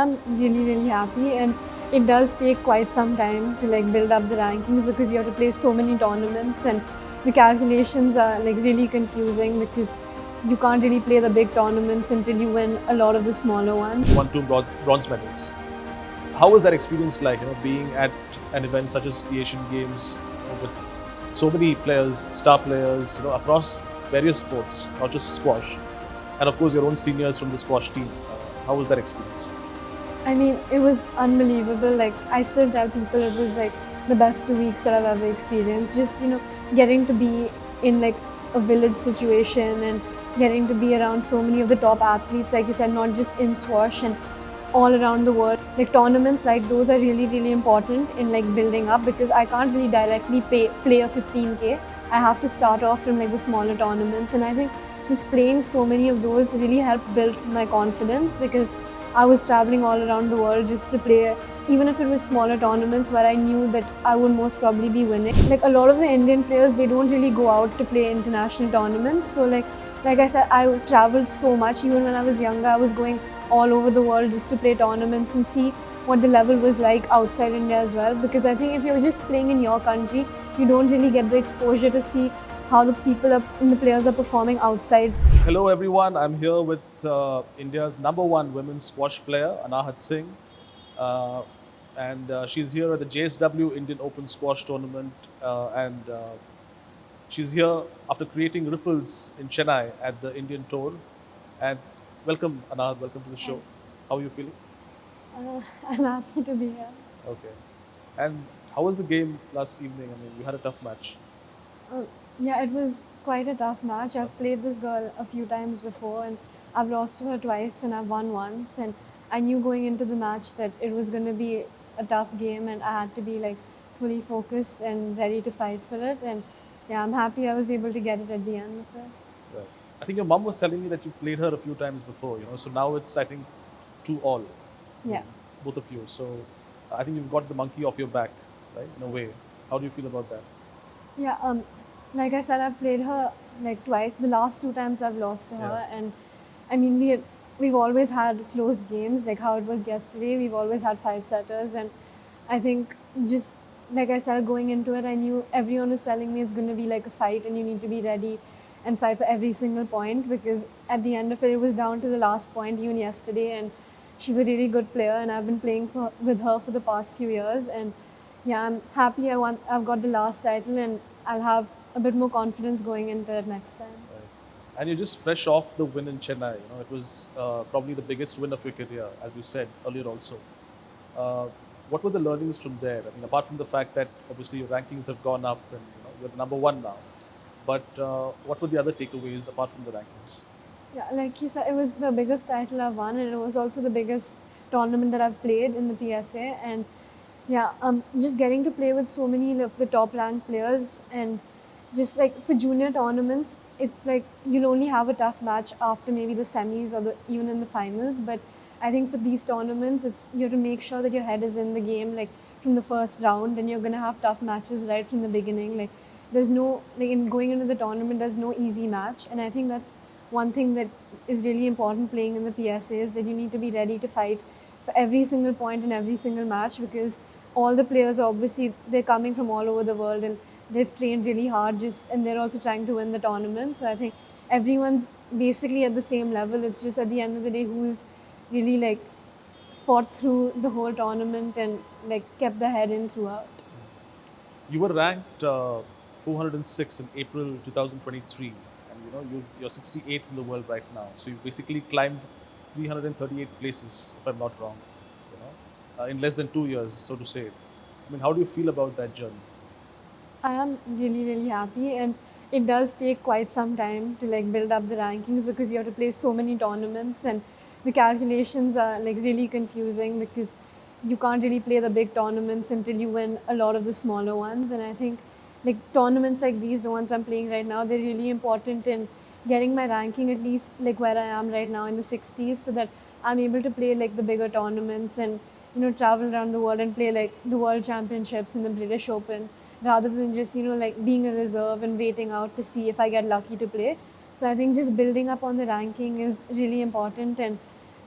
am really happy, and it does take quite some time to build up the rankings because you have to play so many tournaments and the calculations are really confusing because you can't really play the big tournaments until you win a lot of the smaller ones. Won two bronze medals. How was that experience like? Being at an event such as the Asian Games, with so many players, star players, across various sports, not just squash, and of course your own seniors from the squash team. How was that experience? I mean, it was unbelievable. I still tell people it was the best 2 weeks that I've ever experienced. Just, getting to be in a village situation and getting to be around so many of the top athletes, like you said, not just in squash and all around the world. Tournaments like those are really important in building up because I can't really directly play a 15K. I have to start off from the smaller tournaments, and I think just playing so many of those really helped build my confidence because I was traveling all around the world just to play, even if it was smaller tournaments where I knew that I would most probably be winning. A lot of the Indian players, they don't really go out to play international tournaments. So like I said, I traveled so much. Even when I was younger, I was going all over the world just to play tournaments and see what the level was like outside India as well. Because I think if you're just playing in your country, you don't really get the exposure to see how the players are performing outside. Hello everyone, I'm here with India's #1 women's squash player, Anahat Singh. And she's here at the JSW Indian Open squash tournament. And she's here after creating ripples in Chennai at the Indian Tour. And welcome, Anahat, welcome to the show. How are you feeling? I'm happy to be here. Okay. And how was the game last evening? I mean, you had a tough match. Yeah, it was quite a tough match. I've played this girl a few times before and I've lost to her twice and I've won once. And I knew going into the match that it was going to be a tough game and I had to be fully focused and ready to fight for it. And yeah, I'm happy I was able to get it at the end of it. Right. I think your mom was telling me that you played her a few times before, so now it's, I think, 2-all. Yeah. Both of you. So I think you've got the monkey off your back, right, in a way. How do you feel about that? Yeah, like I said, I've played her twice. The last 2 times I've lost to her, and I mean we've always had close games, like how it was yesterday. We've always had 5-setters, and I think just like I said, going into it, I knew everyone was telling me it's going to be like a fight, and you need to be ready and fight for every single point because at the end of it, it was down to the last point even yesterday, and she's a really good player, and I've been playing with her for the past few years, and yeah, I'm happy I've got the last title, and I'll have a bit more confidence going into it next time. Right. And you're just fresh off the win in Chennai. It was probably the biggest win of your career, as you said earlier also. What were the learnings from there? I mean, apart from the fact that obviously your rankings have gone up and you're the #1 now, but what were the other takeaways apart from the rankings? Yeah, like you said, it was the biggest title I've won, and it was also the biggest tournament that I've played in the PSA. And yeah, just getting to play with so many of the top ranked players, and just for junior tournaments, it's you'll only have a tough match after maybe the semis or even in the finals. But I think for these tournaments, you have to make sure that your head is in the game from the first round, and you're gonna have tough matches right from the beginning. There's no in going into the tournament, there's no easy match, and I think that's one thing that is really important playing in the PSA is that you need to be ready to fight for every single point in every single match because all the players obviously they're coming from all over the world and they've trained really hard and they're also trying to win the tournament. So I think everyone's basically at the same level. It's just at the end of the day who's really fought through the whole tournament and kept their head in throughout. You were ranked 406 in April 2023. And you're 68th in the world right now. So you've basically climbed 338 places, if I'm not wrong, in less than 2 years, so to say. I mean, how do you feel about that journey? I am really happy, and it does take quite some time to build up the rankings because you have to play so many tournaments and the calculations are really confusing because you can't really play the big tournaments until you win a lot of the smaller ones. And I think tournaments like these, the ones I'm playing right now, they're really important in getting my ranking at least where I am right now in the 60s, so that I'm able to play the bigger tournaments and travel around the world and play the World Championships and the British Open rather than just being a reserve and waiting out to see if I get lucky to play. So I think just building up on the ranking is really important, and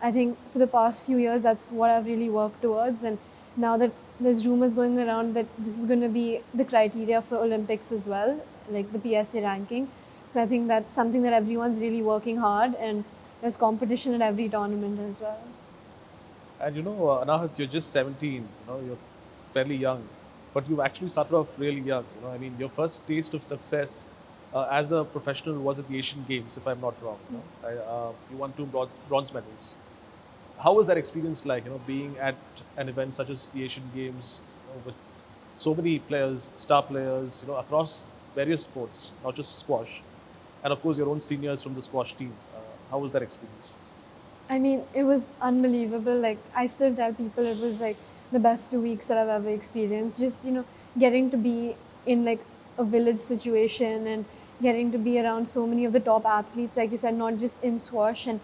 I think for the past few years, that's what I've really worked towards. And now that there's rumors going around that this is going to be the criteria for Olympics as well, like the PSA ranking. So I think that's something that everyone's really working hard, and there's competition at every tournament as well. And Anahat, you're just 17. You're fairly young, but you've actually started off really young. I mean, your first taste of success as a professional was at the Asian Games, if I'm not wrong. You won two bronze medals. How was that experience like? Being at an event such as the Asian Games, with so many players, star players, across various sports, not just squash, and of course your own seniors from the squash team. How was that experience? I mean, it was unbelievable. Like, I still tell people it was like the best 2 weeks that I've ever experienced. Just, getting to be in like a village situation and getting to be around so many of the top athletes, like you said, not just in squash and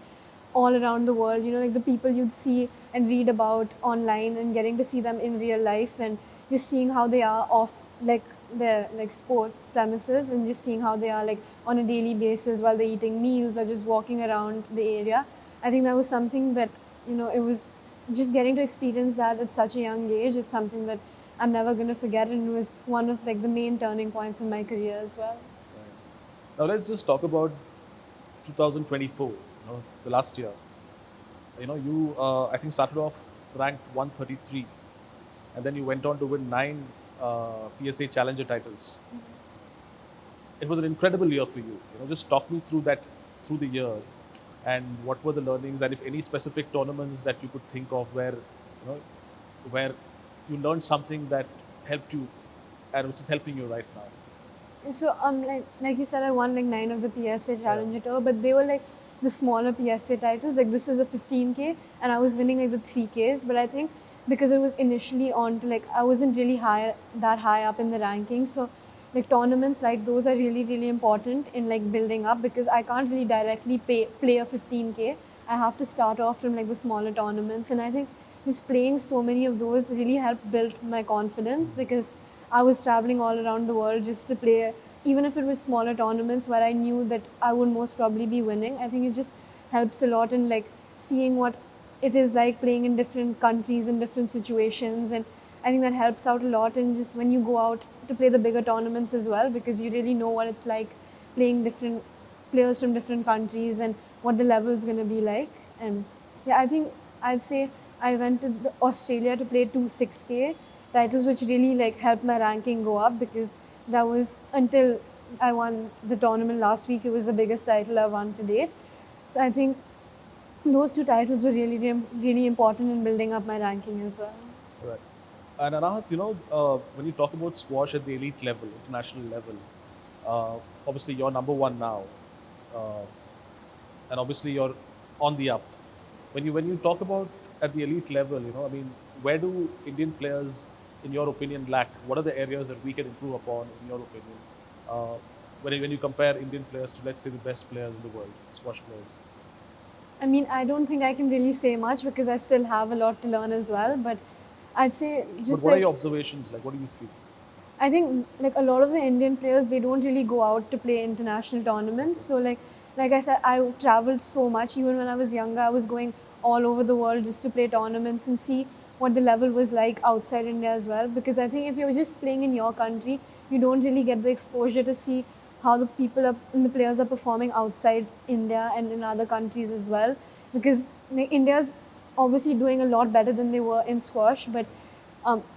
all around the world, like the people you'd see and read about online, and getting to see them in real life, and just seeing how they are off like their like sport premises, and just seeing how they are like on a daily basis while they're eating meals or just walking around the area. I think that was something that, it was just getting to experience that at such a young age. It's something that I'm never going to forget, and it was one of like the main turning points in my career as well. Right. Now let's just talk about 2024. The last year. You I think started off ranked 133, and then you went on to win 9 PSA Challenger titles. It was an incredible year for you. Just talk me through that, through the year, and what were the learnings, and if any specific tournaments that you could think of where you learned something that helped you, and which is helping you right now. So like you said, I won like 9 of the PSA Challenger Tour, but they were like the smaller PSA titles. Like this is a 15K, and I was winning like the 3Ks. But I think because it was initially on to like I wasn't really that high up in the rankings, so like tournaments like those are really important in like building up, because I can't really directly play a 15K. I have to start off from like the smaller tournaments, and I think just playing so many of those really helped build my confidence, because I was traveling all around the world just to play, even if it was smaller tournaments where I knew that I would most probably be winning. I think it just helps a lot in like seeing what it is like playing in different countries in different situations, and I think that helps out a lot. And just when you go out to play the bigger tournaments as well, because you really know what it's like playing different players from different countries and what the level is going to be like. And yeah, I think I'd say I went to Australia to play 2 6K titles, which really like helped my ranking go up, because that was until I won the tournament last week. It was the biggest title I won to date. So I think those 2 titles were really important in building up my ranking as well. Right. And Anahat, when you talk about squash at the elite level, international level, obviously you're number one now, uh, and obviously you're on the up. When you talk about at the elite level, I mean, where do Indian players, in your opinion, lack? What are the areas that we can improve upon, in your opinion, uh, when you compare Indian players to, let's say, the best players in the world, squash players? I mean, I don't think I can really say much because I still have a lot to learn as well. But I'd say But just what are like your observations like? What do you feel? I think like a lot of the Indian players, they don't really go out to play international tournaments. So like I said, I traveled so much. Even when I was younger, I was going all over the world just to play tournaments and see what the level was like outside India as well. Because I think if you're just playing in your country, you don't really get the exposure to see how the people are and the players are performing outside India and in other countries as well. Because like, India's obviously doing a lot better than they were in squash, but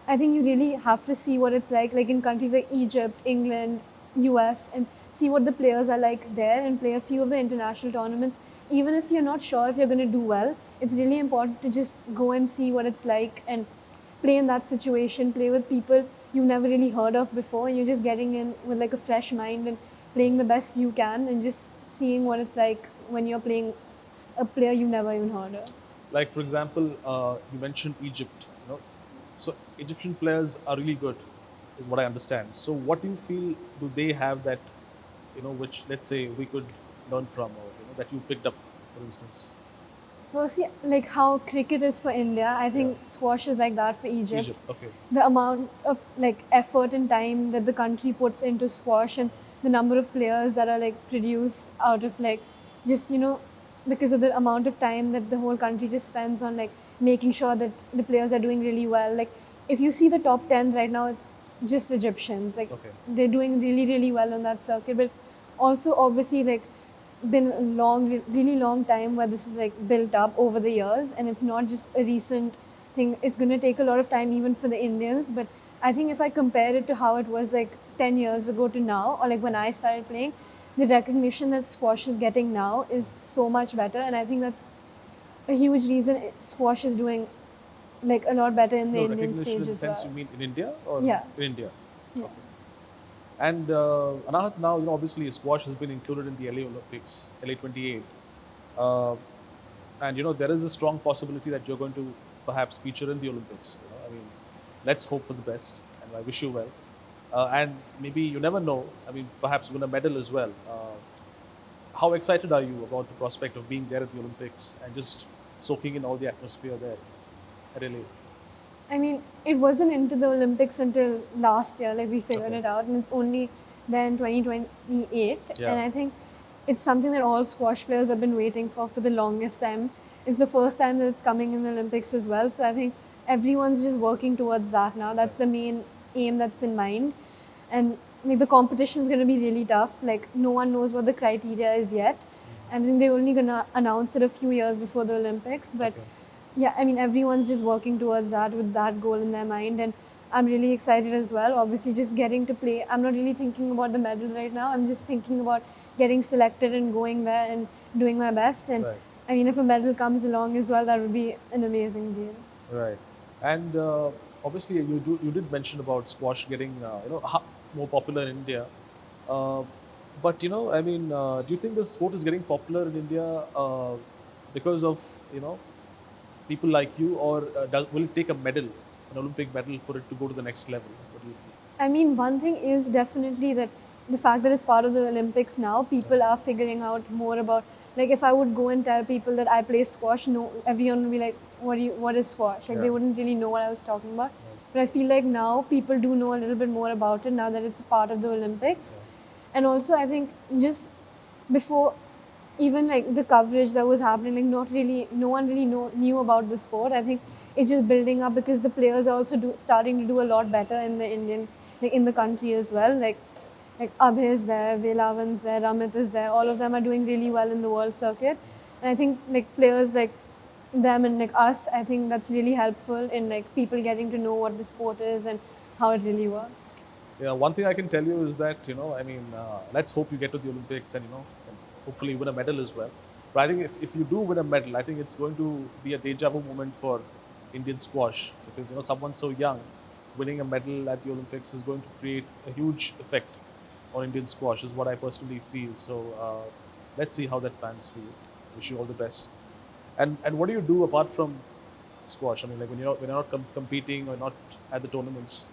I think you really have to see what it's like in countries like Egypt, England, US, and see what the players are like there, and play a few of the international tournaments. Even if you're not sure if you're going to do well, it's really important to just go and see what it's like and play in that situation, play with people you've never really heard of before, and you're just getting in with like a fresh mind and playing the best you can, and just seeing what it's like when you're playing a player you've never even heard of. Like, for example, you mentioned Egypt. So Egyptian players are really good, is what I understand. So what do you feel do they have that, which, let's say, we could learn from, or that you picked up, for instance? Firstly, like how cricket is for India, I Yeah. think squash is like that for Egypt. Egypt. Okay. The amount of like effort and time that the country puts into squash, and the number of players that are like produced out of like just because of the amount of time that the whole country just spends on like making sure that the players are doing really well. Like if you see the top 10 right now, it's just Egyptians. Like Okay. they're doing really, really well on that circuit. But it's also obviously like been a long, really long time where this is like built up over the years, and it's not just a recent thing. It's going to take a lot of time even for the Indians. But I think if I compare it to how it was like 10 years ago to now, or like when I started playing, the recognition that squash is getting now is so much better, and I think that's a huge reason squash is doing like a lot better in the No, Indian recognition stage in the as sense you well. mean in India or Yeah. in India? Yeah. Okay. And Anahat, now obviously squash has been included in the LA Olympics, LA 28, and there is a strong possibility that you're going to perhaps feature in the Olympics. I mean, let's hope for the best, and I wish you well. And maybe you never know. I mean, perhaps win a medal as well. How excited are you about the prospect of being there at the Olympics and just soaking in all the atmosphere there at LA? I mean, it wasn't into the Olympics until last year, like we figured Okay. it out, and it's only then 2028. Yeah. And I think it's something that all squash players have been waiting for the longest time. It's the first time that it's coming in the Olympics as well. So I think everyone's just working towards that now. That's the main aim that's in mind. And like, the competition is going to be really tough. Like no one knows what the criteria is yet. I think they're only going to announce it a few years before the Olympics. But Okay. yeah, I mean, everyone's just working towards that with that goal in their mind. And I'm really excited as well. Obviously, just getting to play. I'm not really thinking about the medal right now. I'm just thinking about getting selected and going there and doing my best. And Right. I mean, if a medal comes along as well, that would be an amazing deal. Right. And obviously, you did mention about squash getting more popular in India. Uh, but I mean, do you think this sport is getting popular in India because of people like you, or will it take a medal, an Olympic medal, for it to go to the next level? What do you feel? I mean, one thing is definitely that the fact that it's part of the Olympics now, people are figuring out more about. Like, if I would go and tell people that I play squash, no, everyone would be like, "What is squash?" Like, they Yeah. wouldn't really know what I was talking about. But I feel like now people do know a little bit more about it now that it's part of the Olympics, and also I think just before even like the coverage that was happening, like no one really knew about the sport. I think it's just building up because the players are also starting to do a lot better in the Indian, like in the country as well. Like Abhay is there, Velavan's there, Ramit is there. All of them are doing really well in the world circuit, and I think like players like them and like us, I think that's really helpful in like people getting to know what the sport is and how it really works. Yeah, one thing I can tell you is that I mean, let's hope you get to the Olympics and and hopefully win a medal as well. But I think if you do win a medal, I think it's going to be a deja vu moment for Indian squash, because someone so young winning a medal at the Olympics is going to create a huge effect on Indian squash, is what I personally feel. So let's see how that pans for you. Wish you all the best. And what do you do apart from squash? I mean, like when you're not competing or not at the tournaments,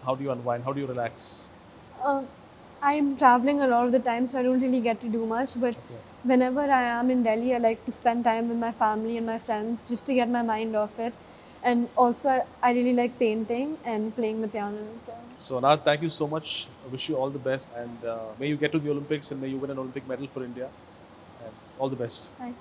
how do you unwind? How do you relax? Uh, I'm traveling a lot of the time, so I don't really get to do much. But Okay. whenever I am in Delhi, I like to spend time with my family and my friends just to get my mind off it. And also, I really like painting and playing the piano and so on. So now, thank you so much. I wish you all the best, and may you get to the Olympics and may you win an Olympic medal for India. And all the best. Bye.